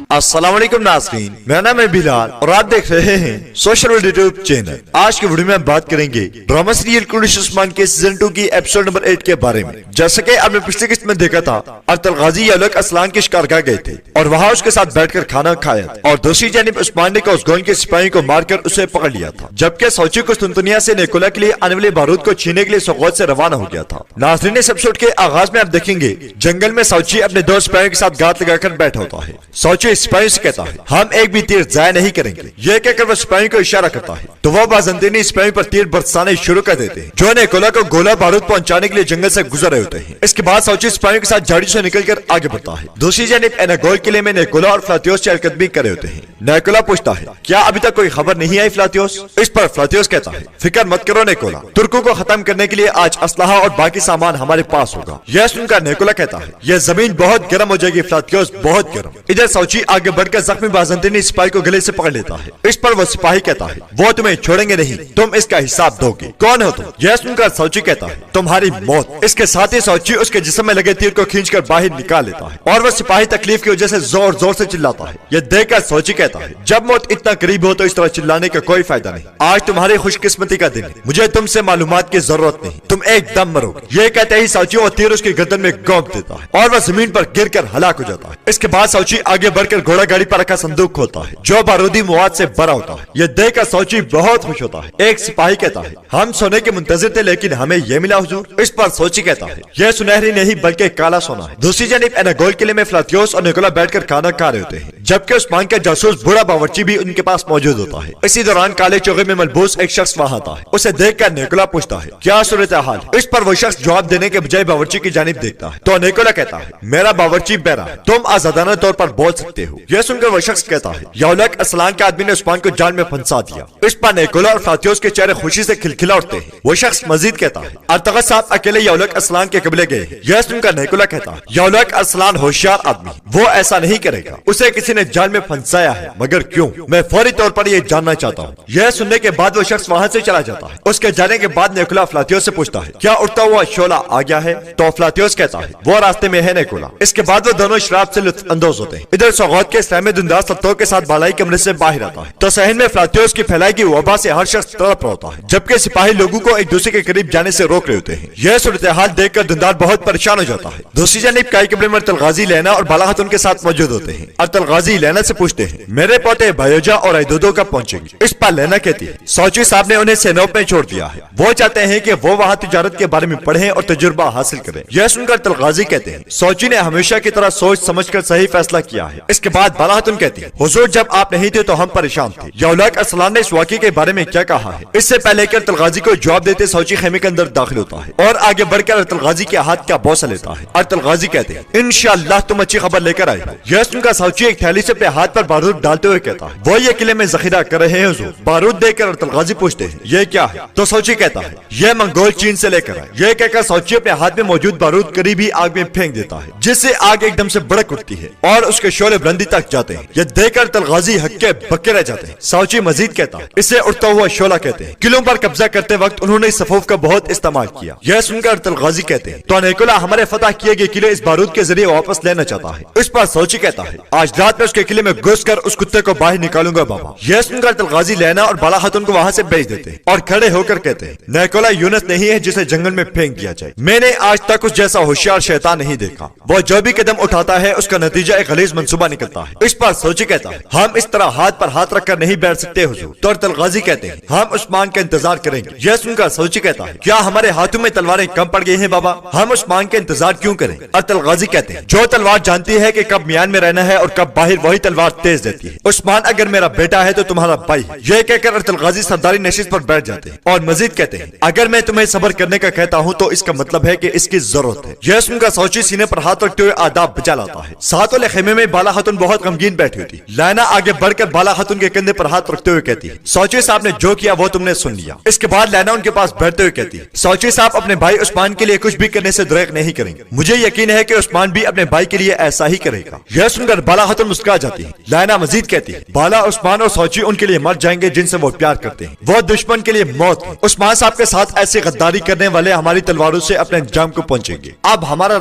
अस्सलाम वालेकुम नाज़रीन, मेरा नाम है बिलाल और आप देख रहे हैं सोशल वर्ल्ड यूट्यूब चैनल। आज की वीडियो में हम बात करेंगे ड्रामा सीरियल कुरैश उस्मान के सीजन 2 की एपिसोड नंबर 8 के बारे में। जैसे कि आपने पिछले किस्त में देखा था, अर्तुल गाजी यौलक असलान के शिकारगाह गए थे और वहाँ उसके साथ बैठकर खाना खाया और दूसरी जानिब उस्मान ने उसगोन के सिपाही को मारकर उसे पकड़ लिया था, जबकि सौची कुस्तुनतुनिया से नेकोला के लिए आने वाले बारूद को छीनने के लिए सोगोत से रवाना हो गया था। नाज़रीन, इस एपिसोड के आगाज में आप देखेंगे जंगल में सौची अपने दो सिपाहियों के साथ गात लगाकर बैठा होता है। सौची सिपाही से कहता है, हम एक भी तीर जाया नहीं करेंगे। यह कहकर वो सिपाही को इशारा करता है तो वो बाज़ंतीनी सिपाही पर तीर बरसाने शुरू कर देते हैं, जो नेकोला को गोला बारूद पहुंचाने के लिए जंगल से गुजर रहे होते हैं। इसके बाद सौची सिपाहियों के साथ झाड़ी से निकलकर आगे बढ़ता है। दूसरी जानिब एनागोल किले में नेकोला और फ्लातियोस चहलकदमी कर रहे होते हैं। नेकोला पूछता है, क्या अभी तक कोई खबर नहीं आई फ्लातियोस? इस पर फ्लातियोस कहता है, फिक्र मत करो नेकोला, तुर्कों को खत्म करने के लिए आज असलहा और बाकी सामान हमारे पास होगा। यह सुनकर नेकोला कहता है, यह जमीन बहुत गर्म हो जाएगी फ्लातियोस, बहुत गर्म। इधर सौची आगे बढ़कर जख्मी बाज़ंतीनी सिपाही को गले से पकड़ लेता है। इस पर वो सिपाही कहता है, वो तुम्हें छोड़ेंगे नहीं, तुम इसका हिसाब दोगे। कौन हो तुम? यह सुनकर सौची कहता है, तुम्हारी मौत। इसके साथ ही सौची उसके जिस्म में लगे तीर को खींचकर बाहर निकाल लेता है और वो सिपाही तकलीफ की वजह से जोर जोर से चिल्लाता है। यह देखकर सौची कहता है, जब मौत इतना करीब हो तो इस तरह चिल्लाने का कोई फायदा नहीं। आज तुम्हारी खुशकिस्मती का दिन है, मुझे तुमसे मालूमात की जरूरत नहीं, तुम एकदम मरोगे। यह कहते ही सौची वो तीर उसकी गर्दन में गोंद देता है और वह जमीन पर गिरकर हलाक हो जाता है। इसके बाद सौची आगे बढ़कर घोड़ा गाड़ी पर रखा संदूक खोलता है जो बारूदी मवाद से भरा होता है। यह देखकर सौची बहुत खुश होता है। एक सिपाही कहता है, हम सोने के मुंतजिर थे लेकिन हमें यह मिला हुजूर। इस पर सौची कहता है, यह सुनहरी नहीं बल्कि काला सोना है। दूसरी जानिब एनागोल किले में फ्लातियोस और निकोला बैठकर खाना खा रहे होते हैं, जबकि उस्मान का जासूस बूढ़ा बावर्ची भी उनके पास मौजूद होता है। इसी दौरान काले चोगे में मलबूस एक शख्स वहाँ आता है। उसे देखकर निकोला पूछता है, क्या सूरत हाल? इस पर वो शख्स जवाब देने के बजाय बावर्ची की जानिब देखता है तो निकोला कहता है, मेरा बावर्ची बहरा है, तुम आजादाना तौर पर बोल सकते हो। यह सुनकर वो शख्स कहता है, यौलक असलान के आदमी ने उस्मान को जाल में फंसा दिया। इस पर निकोला और फ्लातियोस के चेहरे खुशी से खिलखिला उठते हैं। वो शख्स मजीद कहता है, अर्तगत साहब अकेले यौलक असलान के कबीले गए। यह सुनकर निकोला कहता है, यौलक असलान होशियार आदमी, वो ऐसा नहीं करेगा, उसे किसी ने जाल में फंसाया है, मगर क्यों? मैं फौरी तौर पर यह जानना चाहता हूँ। यह सुनने के बाद वो शख्स वहाँ से चला जाता है। उसके जाने के बाद निकोला फ्लातियोस से पूछता है, क्या उड़ता हुआ शोला आ गया है? तो फ्लातियोस कहता है, वो रास्ते में है निकोला। इसके बाद वो दोनों शराब से लुत्फ अंदोज होते हैं। इधर सौगौत के इस्लामी दुंदार सत्तों के साथ बालाई कमरे से बाहर आता है तो सहन में फ्लातियोस की फैलाई की वबा से हर शख्स तड़प रहा होता है, जबकि सिपाही लोगों को एक दूसरे के करीब जाने से रोक रहे होते हैं। यह सूरत हाल देखकर दुंदार बहुत परेशान हो जाता है। दूसरी जानिब काई कमरे में अर्तुल गाजी लेना और बालाहत उनके साथ मौजूद होते हैं। अर्तुल गाजी लेना से पूछते हैं, मेरे पोते भयोजा और ऐदोदो कब पहुंचेंगे? इस पर लेना कहती है, सौची साहब ने उन्हें सेनोप में छोड़ दिया है, वो चाहते हैं कि वो वहाँ तिजारत के बारे में पढ़ें और तजुर्बा हासिल करें। यह सुनकर अर्तुल गाजी कहते हैं, सौची ने हमेशा की तरह सोच समझकर सही फैसला किया है। इसके बाद बालाहतुन कहती है, हुजूर जब आप नहीं थे तो हम परेशान थे। यौलक असलान ने इस वाक़े के बारे में क्या कहा है? इससे पहले कि अर्तुल गाजी को जवाब देते सौची खेमे के अंदर दाखिल होता है और आगे बढ़कर अर्तुल गाजी के हाथ का बोसा लेता है। अर्तुल गाजी कहते हैं, इंशाअल्लाह तुम अच्छी खबर लेकर आए हो। यह सुनकर सौची एक थैला तैयारी से अपने हाथ पर बारूद डालते हुए कहता है, वो ये किले में जखीरा कर रहे हैं हुजूर। बारूद देखकर अरतल गाजी पूछते हैं, ये क्या है? तो सौची कहता है, ये मंगोल चीन से लेकर है। ये कहकर सौची अपने हाथ में मौजूद बारूद करीब ही आग में फेंक देता है, जिससे आग एकदम से भड़क उठती है और उसके शोले बुलंदी तक जाते हैं। ये देखकर अरतल गाजी हक्के बक्के रह जाते हैं। सौची मजीद कहता है, इसे उड़ता हुआ शोला कहते हैं। किलों पर कब्जा करते वक्त उन्होंने इस सफूफ का बहुत इस्तेमाल किया। यह सुनकर अरतल गाजी कहते हैं, तो नेकुला हमारे फतह किए गए किले इस बारूद के जरिए वापस लेना चाहता है। इस पर सौची कहता है, आज रात में उसके किले में घुसकर उस कुत्ते को बाहर निकालूंगा बाबा। यह सुनकर अरतल गाजी लैना और बाला खातून को वहाँ से भेज देते हैं और खड़े होकर कहते हैं, नेकुला यूनुस नहीं है जिसे जंगल में फेंक दिया जाए। मैंने आज तक उस जैसा होशियार शैतान नहीं देखा। वो जो भी कदम उठाता है उसका नतीजा एक गलीज मंसूबा निकलता है। इस पर सौची कहता है, हम इस तरह हाथ पर हाथ रखकर नहीं बैठ सकते हुजूर। तो अरतल गाजी कहते हैं, हम उस्मान का इंतजार करेंगे। यह सुनकर सौची कहता है, क्या हमारे हाथों में तलवारें कम पड़ गई हैं बाबा? हम उस्मान का इंतजार क्यों करें? अरतल गाजी कहते हैं, जो तलवार जानती है कि कब मियान में रहना है और कब बाहर, वही तलवार तेज देती है। उस्मान अगर मेरा बेटा है तो तुम्हारा भाई है। यह कहकर अरतल गाजी सरदारी नशिस्त पर बैठ जाते हैं और मजीद कहते हैं, अगर मैं तुम्हें सब्र करने का कहता हूँ तो इसका मतलब है कि इसकी जरूरत है। यह सुनकर सौची सीने पर हाथ रखते हुए आदाब बचा लाता है। साथ वाले खेमे में बाला खातून बहुत गमगीन बैठी हुई थी। लैना आगे बढ़कर बाला खातून के कंधे पर हाथ रखते हुए कहती है, सौची साहब ने जो किया वो तुमने सुन लिया। इसके बाद लैना उनके पास बैठते हुए कहती है, सौची साहब अपने भाई उस्मान के लिए कुछ भी करने से दरेक नहीं करेंगे। मुझे यकीन है कि उस्मान भी अपने भाई के लिए ऐसा ही करेगा। यह सुनकर बाला खातून मुस्कुरा जाती है। लैना मजीद कहती है, बाला, उस्मान और सौची उनके लिए मर जाएंगे जिनसे वो प्यार करते हैं। वो दुश्मन के लिए मौत है। उस्मान साहब के साथ ऐसे गद्दारी करने वाले हमारी तलवारों से अपने अंजाम को पहुंचेंगे। अब हमारा